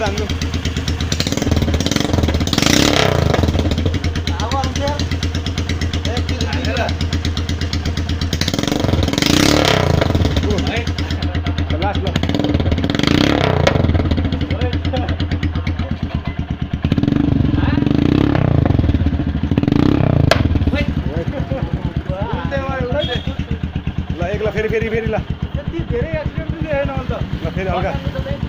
धान्नु last ल ल एक ल फेरि फेरि फेरि ल यति धेरै एक्सिडेन्ट चाहिँ होइन अन्त ल फेरि हल्का